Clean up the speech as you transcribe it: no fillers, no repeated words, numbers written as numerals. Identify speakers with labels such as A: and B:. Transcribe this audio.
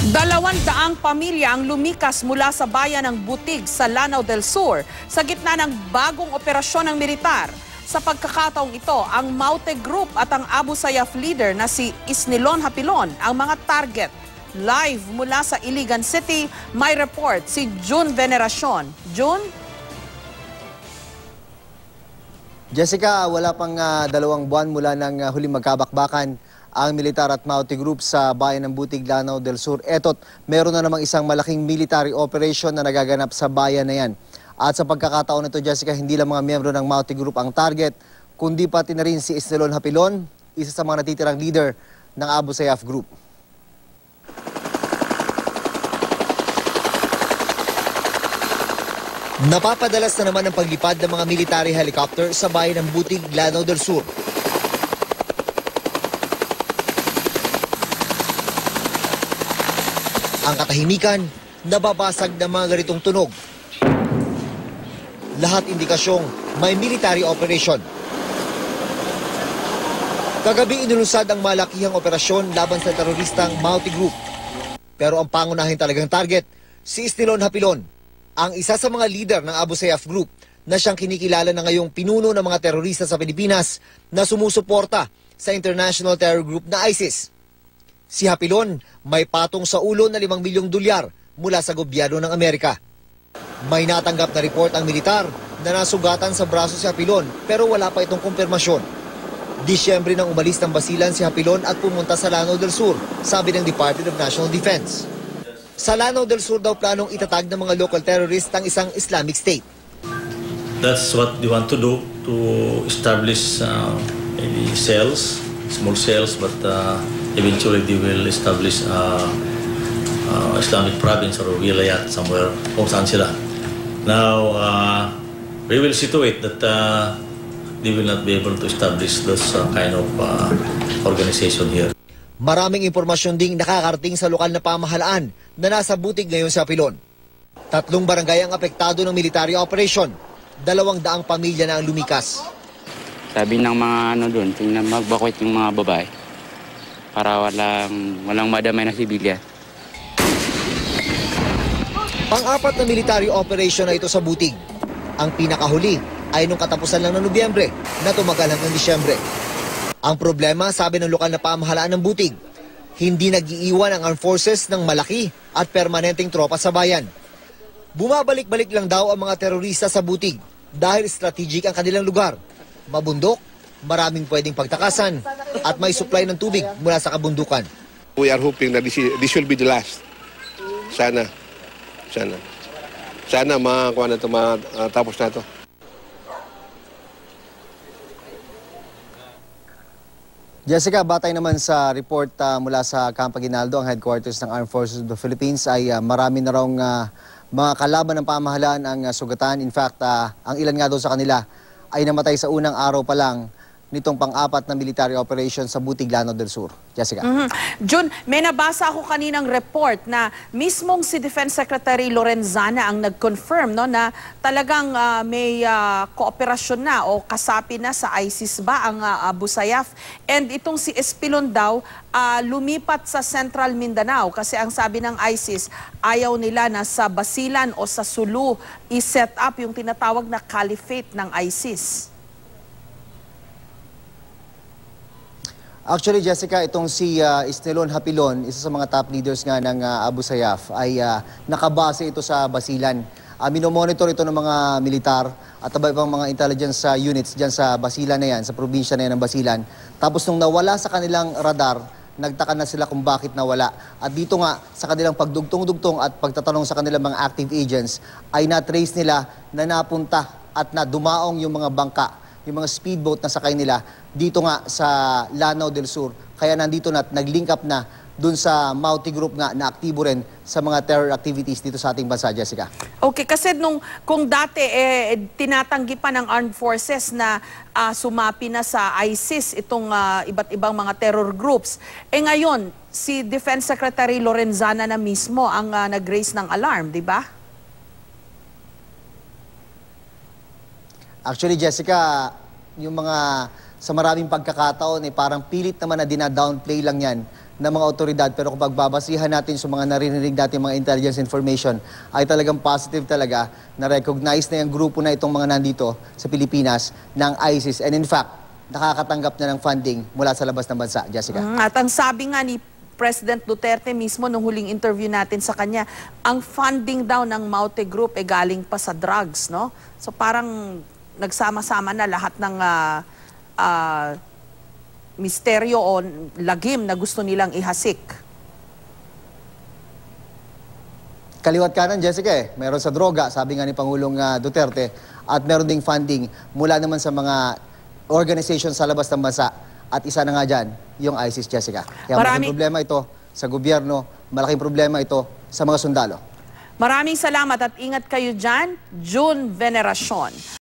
A: 200 pamilya ang lumikas mula sa bayan ng Butig sa Lanao del Sur sa gitna ng bagong operasyon ng militar. Sa pagkakataong ito, ang Maute Group at ang Abu Sayyaf leader na si Isnilon Hapilon ang mga target. Live mula sa Iligan City, may report si June Veneracion. June?
B: Jessica, wala pang 2 buwan mula ng huling magkabakbakan ang militar at Maute Group sa bayan ng Butig, Lanao del Sur. Eto't meron na namang isang malaking military operation na nagaganap sa bayan na yan. At sa pagkakataon nito, Jessica, hindi lang mga miyembro ng Maute Group ang target, kundi pati na rin si Isnilon Hapilon, isa sa mga natitirang leader ng Abu Sayyaf Group. Napapadalas na naman ang paglipad ng mga military helicopter sa bayan ng Butig, Lanao del Sur. Ang katahimikan, nababasag ng mga ganitong tunog. Lahat indikasyong may military operation. Kagabi inulunsad ang malakihang operasyon laban sa teroristang Maute Group. Pero ang pangunahin talagang target, si Isnilon Hapilon, ang isa sa mga leader ng Abu Sayyaf Group na siyang kinikilala na ngayong pinuno ng mga terorista sa Pilipinas na sumusuporta sa international terror group na ISIS. Si Hapilon may patong sa ulo na $5 milyong mula sa gobyerno ng Amerika. May natanggap na report ang militar na nasugatan sa braso si Hapilon pero wala pa itong kumpirmasyon. Disyembre nang umalis ng Basilan si Hapilon at pumunta sa Lanao del Sur, sabi ng Department of National Defense. Sa Lanao del Sur daw planong itatag ng mga local terrorist ang isang Islamic State.
C: That's what they want to do, to establish maybe cells, small cells, but eventually they will establish Islamic province or wilayat somewhere kung saan sila. Now, we will see to it that they will not be able to establish those kind of organization here.
B: Maraming impormasyon ding nakakarating sa lokal na pamahalaan na nasa Butig ngayon sa Hapilon. 3 barangay ang apektado ng military operation. 200 pamilya na ang lumikas.
D: Sabi ng mga doon, tingnan mag-evacuate yung mga babae para walang madamay na sibilyan.
B: Pang-4 na military operation na ito sa Butig. Ang pinakahuli ay nung katapusan lang ng Nobyembre na tumagal hanggang Disyembre. Ang problema, sabi ng lokal na pamahalaan ng Butig, hindi nag-iiwan ang armed forces ng malaki at permanenteng tropa sa bayan. Bumabalik-balik lang daw ang mga terorista sa Butig dahil strategic ang kanilang lugar. Mabundok, maraming pwedeng pagtakasan at may supply ng tubig mula sa kabundukan.
E: We are hoping that this will be the last. Sana makakuha na ito, matapos na ito.
B: Jessica, batay naman sa report mula sa Camp Aguinaldo, ang headquarters ng Armed Forces of the Philippines, ay marami na raw mga kalaban ng pamahalaan ang sugatan. In fact, ang ilan nga daw sa kanila ay namatay sa unang araw pa lang nitong pang-4 na military operation sa Butig, Lanao del Sur. Jessica.
A: June, may nabasa ako kaninang report na mismong si Defense Secretary Lorenzana ang nag-confirm na talagang may kooperasyon na o kasapi na sa ISIS ba ang Abu Sayyaf. And itong si Espilon daw lumipat sa Central Mindanao kasi ang sabi ng ISIS ayaw nila na sa Basilan o sa Sulu i-set up yung tinatawag na caliphate ng ISIS.
B: Actually, Jessica, itong si Isnilon Hapilon, isa sa mga top leaders nga ng Abu Sayyaf, ay nakabase ito sa Basilan. Minomonitor ito ng mga militar at ibang mga intelligence units dyan sa Basilan na yan, sa probinsya na yan ng Basilan. Tapos nung nawala sa kanilang radar, nagtaka na sila kung bakit nawala. At dito nga, sa kanilang pagdugtong-dugtong at pagtatanong sa kanilang mga active agents, ay na-trace nila na napunta at na dumaong yung mga bangka, yung mga speedboat na sakay nila dito nga sa Lanao del Sur. Kaya nandito na at nag-link up na dun sa Maute Group nga na aktibo rin sa mga terror activities dito sa ating bansa, Jessica.
A: Okay, kasi kung dati tinatanggi pa ng armed forces na sumapi na sa ISIS itong iba't ibang mga terror groups, ngayon si Defense Secretary Lorenzana na mismo ang nag-raise ng alarm, di ba?
B: Actually, Jessica, yung mga sa maraming pagkakataon, parang pilit naman na dina-downplay lang yan ng mga otoridad. Pero kung pagbabasihan natin sa mga naririnig natin mga intelligence information, ay talagang positive talaga na recognize na yung grupo na itong mga nandito sa Pilipinas ng ISIS. And in fact, nakakatanggap na ng funding mula sa labas ng bansa. Jessica.
A: At ang sabi nga ni President Duterte mismo nung huling interview natin sa kanya, ang funding daw ng Maute Group galing pa sa drugs, no? So parang nagsama-sama na lahat ng misteryo o lagim na gusto nilang ihasik.
B: Kaliwat kanan, Jessica, meron sa droga, sabi nga ni Pangulong Duterte, at meron ding funding mula naman sa mga organization sa labas ng bansa. At isa na nga dyan, yung ISIS, Jessica. Kaya malaking problema ito sa gobyerno, malaking problema ito sa mga sundalo.
A: Maraming salamat at ingat kayo dyan, June Veneracion.